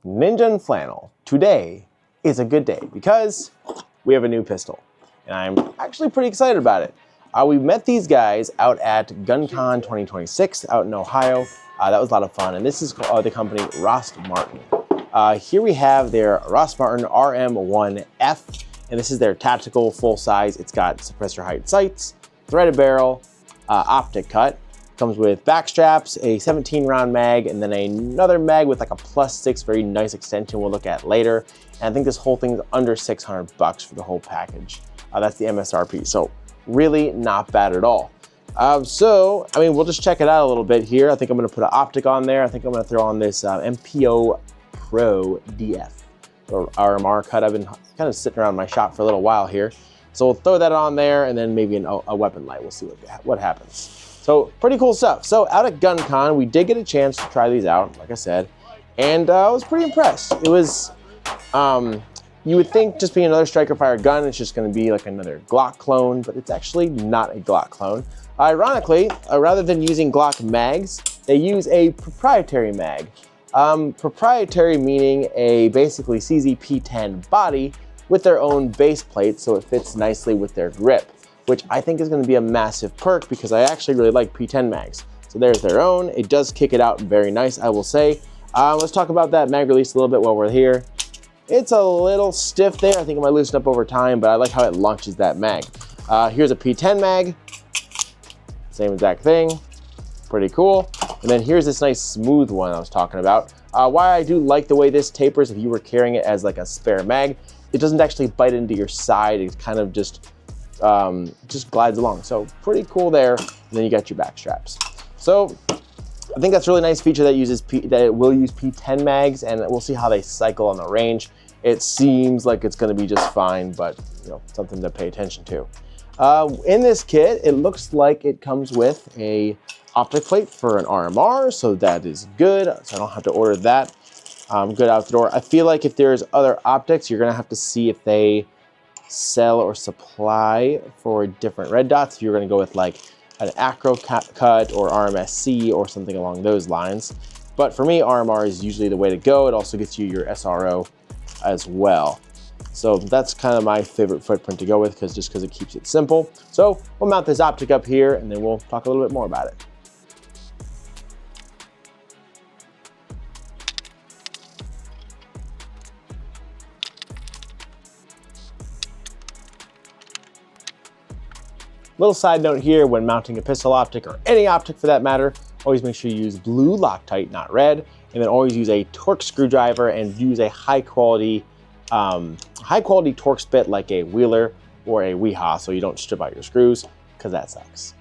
Ninja and Flannel. Today is a good day because we have a new pistol, and I'm actually pretty excited about it. We met these guys out at GunCon 2026 out in Ohio. That was a lot of fun, and this is the company Rost Martin. Here we have their Rost Martin RM1F, and this is their tactical full size. It's got suppressor height sights, threaded barrel, optic cut. Comes with back straps, a 17 round mag, and then another mag with like a +6, very nice extension we'll look at later. And I think this whole thing's under 600 bucks for the whole package. That's the MSRP, so really not bad at all. We'll just check it out a little bit here. I think I'm gonna put an optic on there. I think I'm gonna throw on this MPO Pro DF, or RMR cut. I've been kind of sitting around my shop for a little while here. So we'll throw that on there, and then maybe a weapon light. We'll see what happens. So pretty cool stuff. So out at GunCon, we did get a chance to try these out, like I said, and I was pretty impressed. It was, you would think just being another striker fire gun, it's just gonna be like another Glock clone, but it's actually not a Glock clone. Ironically, rather than using Glock mags, they use a proprietary mag. Proprietary meaning a basically CZ-P10 body with their own base plate, so it fits nicely with their grip, which I think is going to be a massive perk because I actually really like P10 mags. So there's their own. It does kick it out very nice, I will say. Let's talk about that mag release a little bit while we're here. It's a little stiff there. I think it might loosen up over time, but I like how it launches that mag. Here's a P10 mag. Same exact thing. Pretty cool. And then here's this nice smooth one I was talking about. Why I do like the way this tapers, if you were carrying it as like a spare mag, it doesn't actually bite into your side. It kind of just glides along. So pretty cool there. And then you got your back straps. So I think that's a really nice feature that it will use P10 mags, and we'll see how they cycle on the range. It seems like it's going to be just fine, but something to pay attention to. In this kit, it looks like it comes with a optic plate for an RMR, so that is good. So I don't have to order that. Good out the door. I feel like if there's other optics, you're going to have to see if they sell or supply for different red dots. If you're going to go with like an acro cut or RMSC or something along those lines. But for me, RMR is usually the way to go. It also gets you your SRO as well. So that's kind of my favorite footprint to go with, because it keeps it simple. So we'll mount this optic up here, and then we'll talk a little bit more about it. Little side note here, when mounting a pistol optic, or any optic for that matter, always make sure you use blue Loctite, not red, and then always use a Torx screwdriver and use a high quality Torx bit like a Wheeler or a Weehaw, so you don't strip out your screws, because that sucks.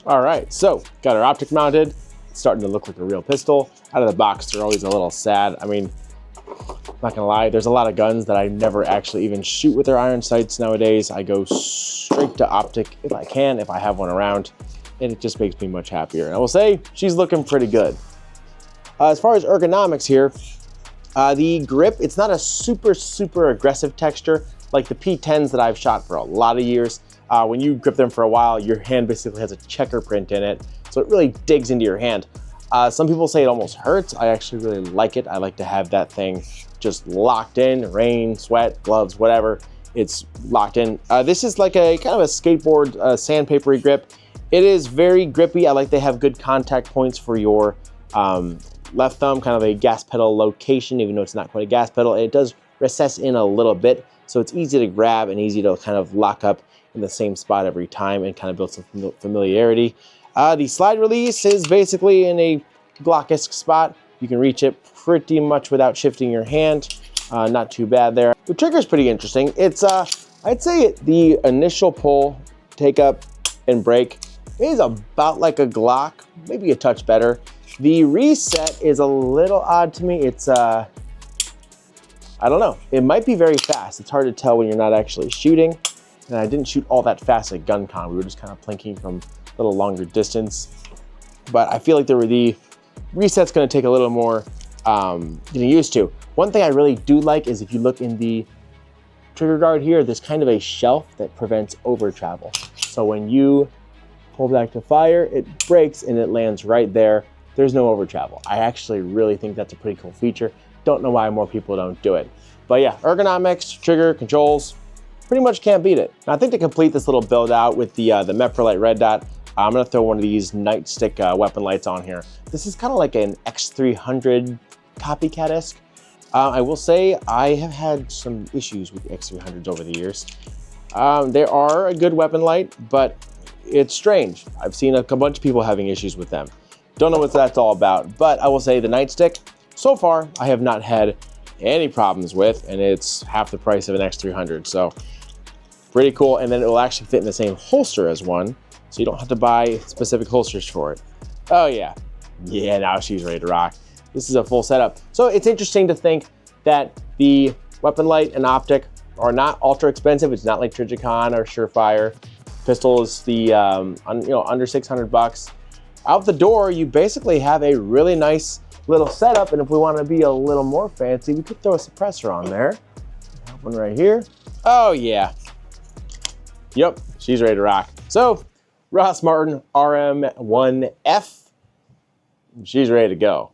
All right, so got our optic mounted. It's starting to look like a real pistol. Out of the box, they're always a little sad. I mean, not gonna lie, there's a lot of guns that I never actually even shoot with their iron sights nowadays. I go straight to optic if I can, if I have one around, and it just makes me much happier. And I will say, she's looking pretty good. As far as ergonomics here, the grip, it's not a super aggressive texture like the P10s that I've shot for a lot of years. When you grip them for a while, your hand basically has a checker print in it, so it really digs into your hand. Some people say it almost hurts. I actually really like it. I like to have that thing just locked in, rain, sweat, gloves, whatever, it's locked in. This is like a kind of a skateboard sandpapery grip. It is very grippy. I like they have good contact points for your left thumb, kind of a gas pedal location, even though it's not quite a gas pedal. It does recess in a little bit, so it's easy to grab and easy to kind of lock up in the same spot every time and kind of build some familiarity. The slide release is basically in a Glock-esque spot. You can reach it pretty much without shifting your hand. Not too bad there. The trigger is pretty interesting. It's, I'd say the initial pull, take up, and break is about like a Glock, maybe a touch better. The reset is a little odd to me. It's, I don't know. It might be very fast. It's hard to tell when you're not actually shooting. And I didn't shoot all that fast at GunCon. We were just kind of plinking from a little longer distance. But I feel like the Reset's gonna take a little more getting used to. One thing I really do like is if you look in the trigger guard here, there's kind of a shelf that prevents over travel. So when you pull back to fire, it breaks and it lands right there. There's no over travel. I actually really think that's a pretty cool feature. Don't know why more people don't do it. But yeah, ergonomics, trigger, controls, pretty much can't beat it. Now, I think to complete this little build out with the Meprolite red dot, I'm gonna throw one of these nightstick weapon lights on here. This is kind of like an X300 copycat-esque. I will say I have had some issues with X300s over the years. They are a good weapon light, but it's strange. I've seen a bunch of people having issues with them. Don't know what that's all about, but I will say the nightstick, so far, I have not had any problems with, and it's half the price of an X300, so pretty cool. And then it will actually fit in the same holster as one, so you don't have to buy specific holsters for it. Oh yeah, now she's ready to rock. This is a full setup. So it's interesting to think that the weapon light and optic are not ultra expensive. It's not like Trijicon or Surefire. Pistol is the under 600 bucks. Out the door, you basically have a really nice little setup, and if we want to be a little more fancy, we could throw a suppressor on there. One right here. Oh yeah. Yep, she's ready to rock. So, Rost Martin RM1F, she's ready to go.